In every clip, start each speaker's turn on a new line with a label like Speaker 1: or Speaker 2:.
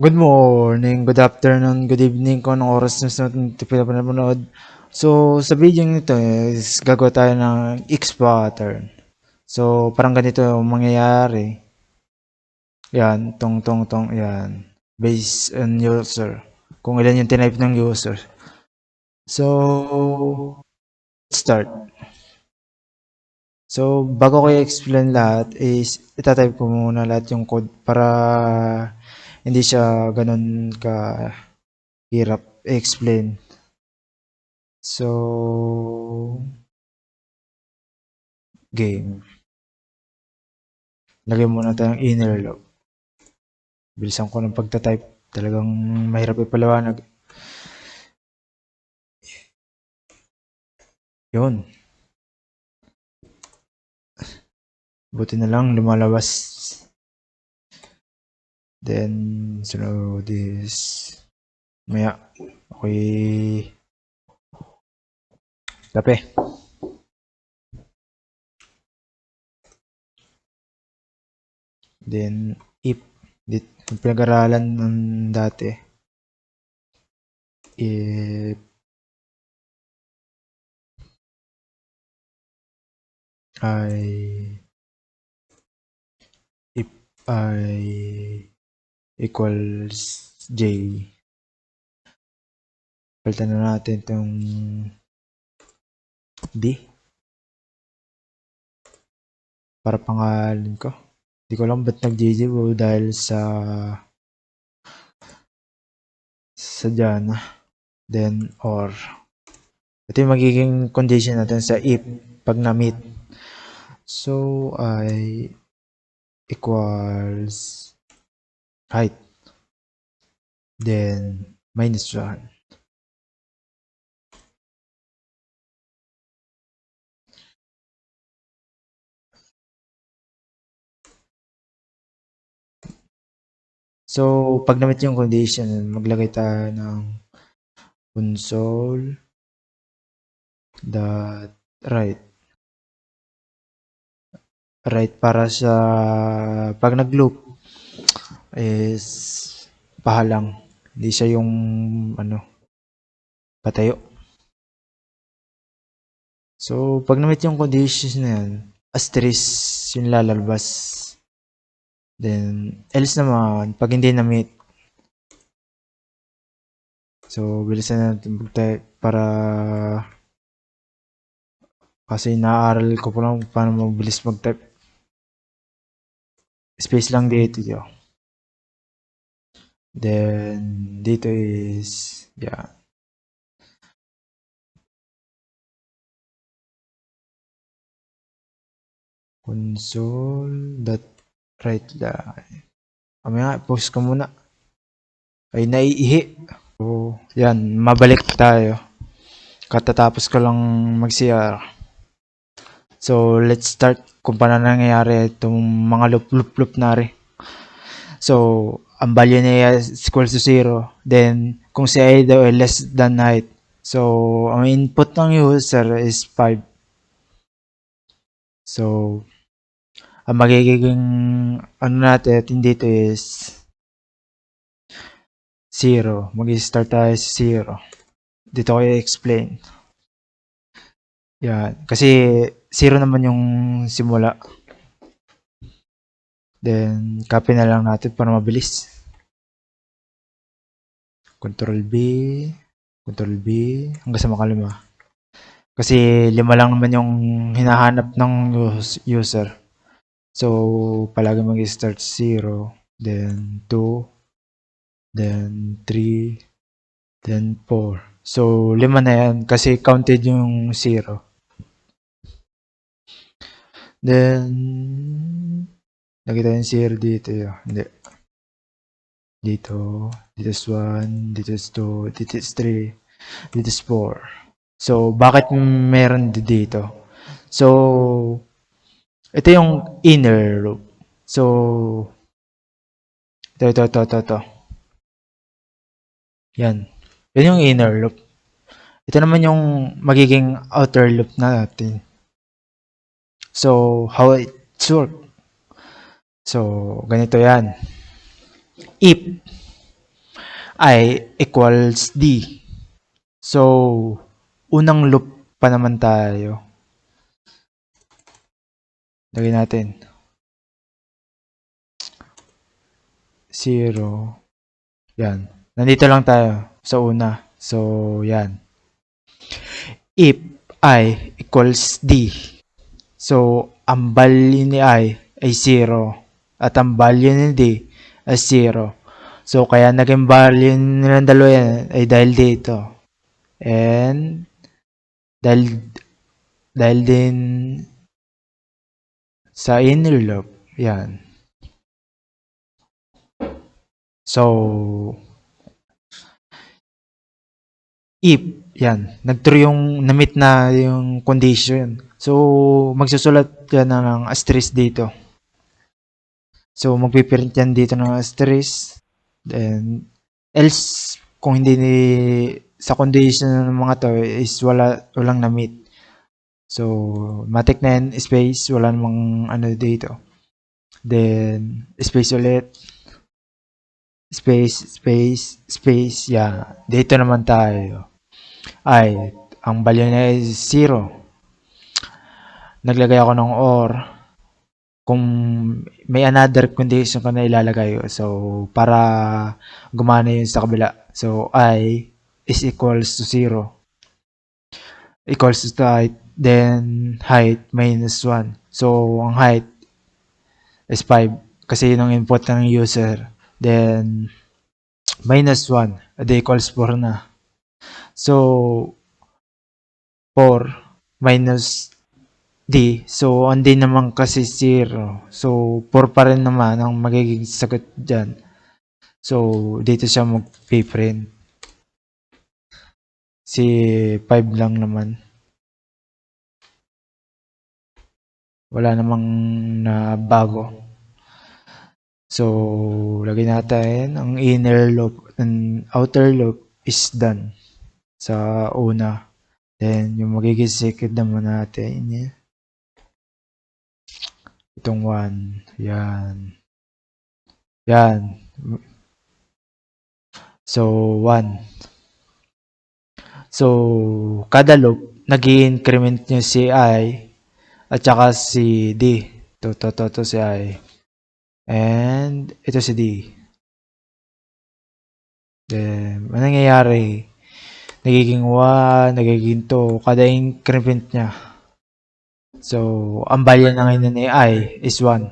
Speaker 1: Good morning, good afternoon, good evening kung anong oras na pinapanood. So, sa video nito is gagawa tayo ng X pattern. So, parang ganito yung mangyayari. Yan, tong, yan. Based on user. Kung ilan yung tinype ng user. So, start. So, bago ko i-explain lahat is itatype ko muna lahat yung code para hindi siya ganun ka hirap i-explain. So, game. Lagyan muna tayong inner loop. Bilisan ko ng pagta-type. Talagang mahirap ipaliwanag. Yun. Buti na lang lumalabas. Then, so this. Maya. Okay. Kape. Then, if. Pinag-aralan ng dati. If I equals J. Palitan na natin itong D. Para pangalan ko. Hindi ko alam ba't nag-JJ dahil sa Jana. Then, or. Ito yung magiging condition natin sa if pag na-meet. So, I equals height. Then, minus 1. So, pag na-meet yung condition, maglagay tayo ng console dot write. Write para sa pag nag-loop is pahalang. Hindi siya yung patayo. So, pag na-meet yung conditions na yan, asterisk yung lalabas. Then, else naman, pag hindi na-meet. So, bilisan natin mag-type para kasi naaral ko pa lang paano mabilis mag-type. Space lang dito. Then, dito is, yeah. Console.write line. Mamaya, post ko muna. Ay, naiihi. So, yan, mabalik tayo. Katatapos ko lang mag-CR. So, let's start kung paano nangyayari itong mga loop na rin. So, ang value niya is equals to 0. Then, kung si I daw ay less than height. So, ang input ng user is 5. So, ang magiging natin dito is 0. Mag-start tayo sa 0. Dito ko i-explain. Yan. Kasi 0 naman yung simula. Then, copy na lang natin para mabilis. Control B, hanggang sa makalima. Kasi 5 lang naman yung hinahanap ng user. So, palagi mag-start 0, then 2, then 3, then 4. So, 5 na yan kasi counted yung 0. Then, nakita yung 0 dito. Hindi. Dito is 1, dito is 2, dito is 3, dito is 4. So, bakit meron dito? So, ito yung inner loop. So, ito. Yan. Yan yung inner loop. Ito naman yung magiging outer loop natin. So, how it works. So, ganito yan. If I equals D. So, unang loop pa naman tayo. Lagay natin. 0. Yan. Nandito lang tayo sa una. So, yan. If I equals D. So, ang value ni I ay 0. At ang value ni D ay 0. So, kaya naging value nilang dalawa yan ay dahil dito. And, dahil din sa inner loop. Yan. So, if, yan, nag-true yung, na-meet na yung condition. So, magsusulat yan ng asterisk dito. So, magpiprint yan dito ng asterisk. Then, else, kung hindi sa condition ng mga to is walang na-meet. So, matik na yan, space, wala namang ano dito. Then, space ulit. Space, yeah. Dito naman tayo. Ay, ang value niya is 0. Naglagay ako ng or. Kung may another condition ka na ilalagay. So, para gumana yun sa kabila. So, I is equals to 0. Equals to height. Then, height minus 1. So, ang height is 5. Kasi yun ang input ng user. Then, minus 1. Adi equals 4 na. So, 4 minus D. So, ang D naman kasi 0. So, 4 pa rin naman ang magiging sagot dyan. So, dito siya mag-print. Si 5 lang naman. Wala namang na bago. So, lagay natin ang inner loop and outer loop is done sa una. Then, yung magiging second naman natin, itong 1. Yan. Yan. So, 1. So, kada loop, nag-i-increment nyo si I at saka si D. To si I. And, ito si D. Then, ano nangyayari? Nagiging 1, nagiging 2, kada increment niya. So, ang value na ngayon ni I is 1.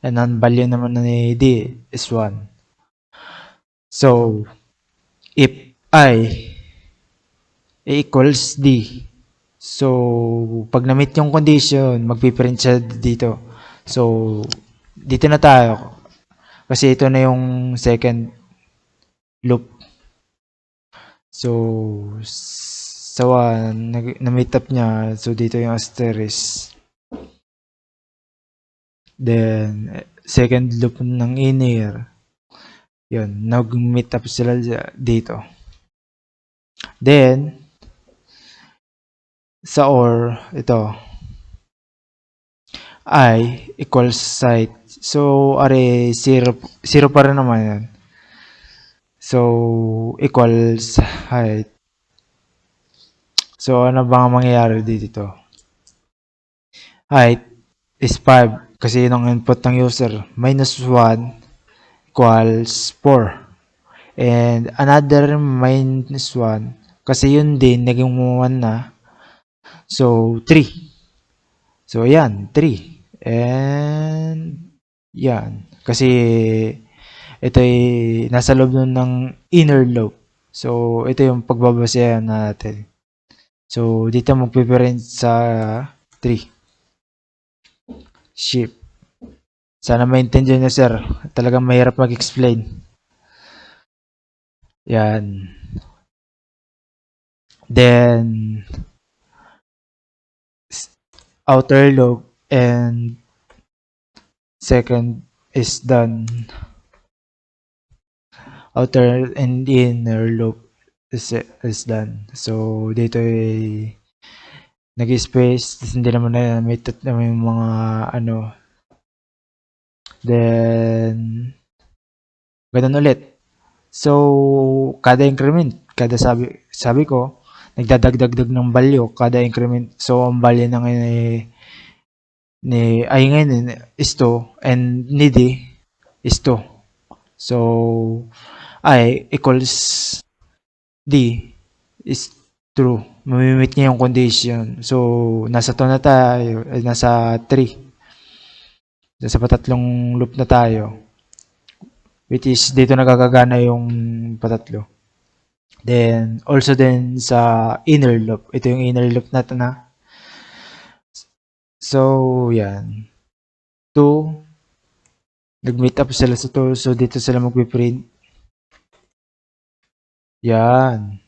Speaker 1: And ang value naman ni D is 1. So, if I equals D, so, pag na-meet yung condition, magpiprint siya dito. So, dito na tayo. Kasi ito na yung second loop. So, sa 1, na-meet up niya. So, dito yung asterisk. Then, second loop ng inner. Yun, nag-meet up sila dito. Then, sa or, ito. I equals height. So, are 0 pa rin naman yan. So, equals height. So, ano ba ang mangyayari dito? Height is 5 kasi yun ang input ng user. Minus 1 equals 4. And another minus 1 kasi yun din, naging 1 na. So, 3. So, yan, 3. And, yan. Kasi, ito ay nasa loob nun ng inner loop. So, ito yung pagbabasehan natin. So, dito magpiprint sa 3. Shift. Sana maintindihan nyo, sir. Talagang mahirap mag-explain. Yan. Then, outer loop and second is done. Outer and inner loop is done. So, dito ay nag-space. Hindi naman na may yung mga ano. Then, ganun ulit. So, kada increment, kada sabi ko, nagdadagdag ng value kada increment. So, ang value na ngayon ay ngayon is 2 and ni D is 2. So, I equals D is true. Mamimit niya yung condition. So, nasa 2 na tayo, nasa 3. Nasa patatlong loop na tayo. Which is, dito nagagagana yung patatlo. Then, also then sa inner loop. Ito yung inner loop natin na. So, yan. 2. Nag-meet up sila sa 2. So, dito sila magpiprint. Yan.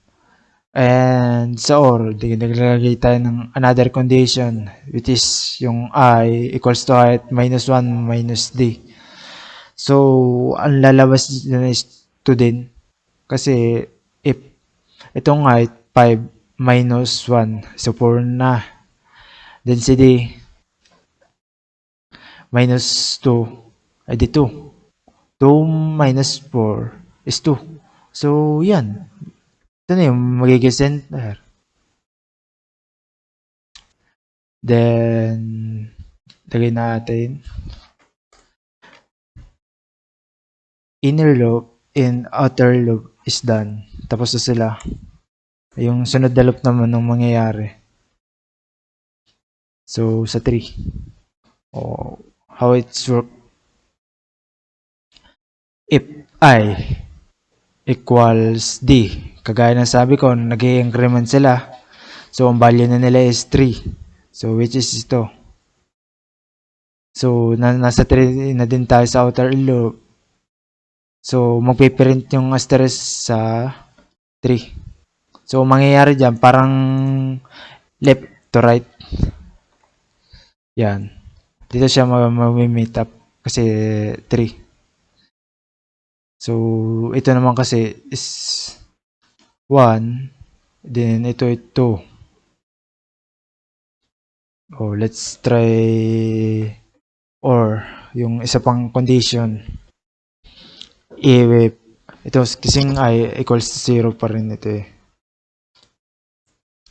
Speaker 1: And sa OR, naglalagay tayo ng another condition, which is yung I equals to height minus 1 minus D. So, ang lalabas dyan is 2 din. Kasi, if itong height 5 minus 1, so 4 na. Then si D minus 2, ay di 2. 2 minus 4 is 2. So, yan. Ito na yung magiging center. Then, lagay natin inner loop and outer loop is done. Tapos na sila. Yung sunod na loop naman nung mangyayari. So, sa 3. How it's work. If I equals D, kagaya ng sabi ko, nag-i-increment sila. So, ang value na nila is 3. So, which is ito. So, nasa 3 na din tayo sa outer loop. So, magpiprint yung asterisk sa 3. So, mangyayari dyan, parang left to right. Yan. Dito siya mag-meet up kasi 3. So, ito naman kasi is 1. Then, ito 2. Oh, let's try or yung isa pang condition. If ito kasing I equals 0 pa rin ito eh.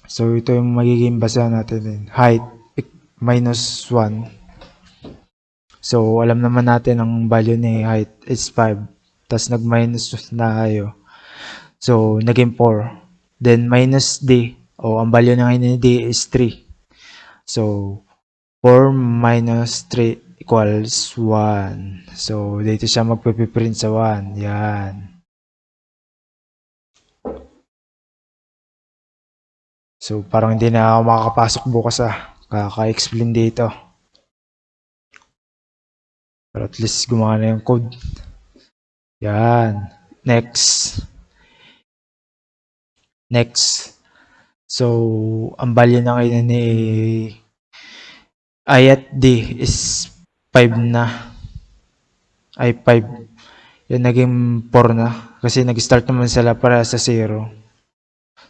Speaker 1: So, ito yung magiging basehan natin din. Height minus 1. So, alam naman natin ang value ni height is 5. Tapos nag-minus na tayo. So, naging 4. Then, minus D. Ang value na ngayon ni D is 3. So, 4 minus 3 equals 1. So, dito siya magpiprint sa 1. Yan. So, parang hindi na ako makakapasok bukas kaka-explain dito. Pero at least gumana yung code. Yan. Next. So, ang value na ngayon ni I at D is 5 na. Ay, 5. Yan, naging 4 na. Kasi nag-start naman sila para sa 0.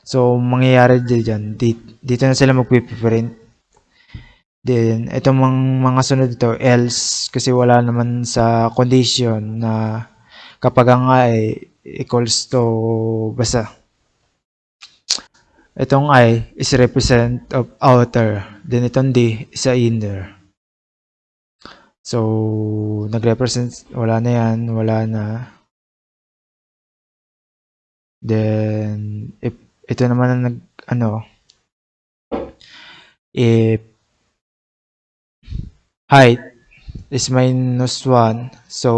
Speaker 1: So, mangyayari dyan, dito na sila magpiprint. Then, itong mga sunod dito, else, kasi wala naman sa condition na kapag ang I equals to, basta, itong I is represent of outer, then itong D is a inner. So, nag-represent, wala na yan, wala na. Then, if ito naman if height is minus 1, so,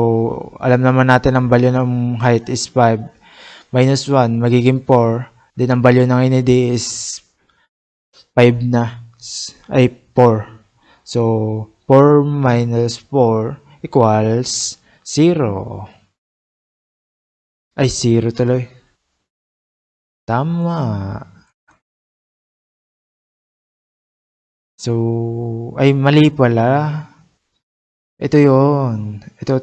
Speaker 1: alam naman natin ang value ng height is 5. Minus 1, magiging 4. Then, ang value ng ID is 5 na. Ay, 4. So, 4 minus 4 equals 0. Ay, 0 tuloy. Tama. So, ay mali pala. Ito yon. Ito.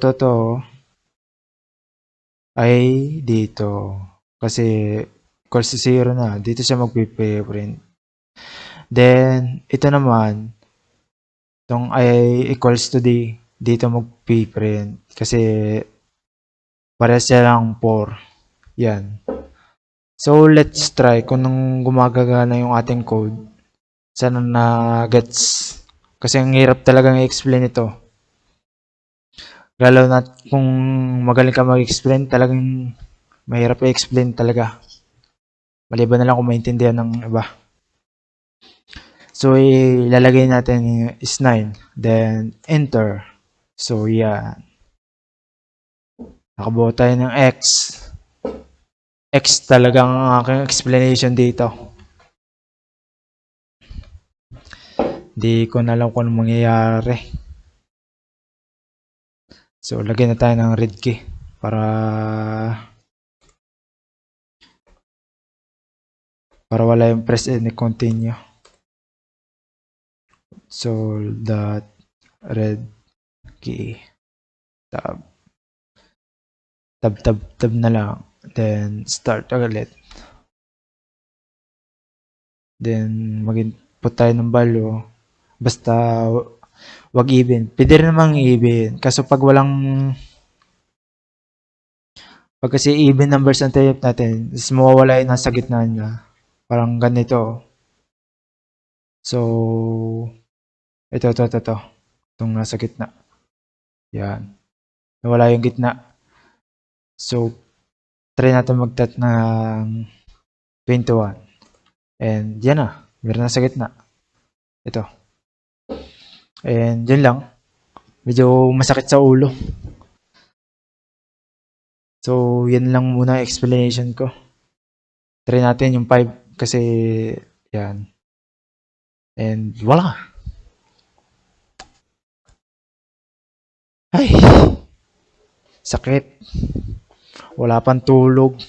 Speaker 1: Ay, dito. Kasi, equals to 0 na. Dito siya magpiprint. Then, ito naman, itong I equals to D, dito magpiprint. Kasi, parehas siya lang 4. Yan. So, let's try kung nung gumagana yung ating code. Sana na gets. Kasi ang hirap talagang i-explain ito. Lalo na kung magaling ka mag-explain, talagang mahirap i-explain talaga. Maliban na lang kung maintindihan ng iba. So, ilalagay natin is 9. Then, enter. So, yan. Nakabuo tayo ng X. X talagang ang aking explanation dito. Di ko na alam kung anong mangyayari. So, lagyan na tayo ng red key para wala yung press and continue. So, that red key. Tab. Tab na lang. Then, start ulit. Then, mag-input tayo ng value. Basta, wag even. Pwede rin namang even. Kaso pag kasi even numbers ang type natin, is mawawala yung nasa gitna niya. Parang ganito. So, ito. Itong nasa gitna. Yan. Nawala yung gitna. So, try natin mag-tat ng 21. And yan na. Meron na sa gitna. Ito. And yun lang. Medyo masakit sa ulo. So, yan lang muna explanation ko. Try natin yung 5 kasi yan. And wala. Ay. Sakit. Wala pang tulog.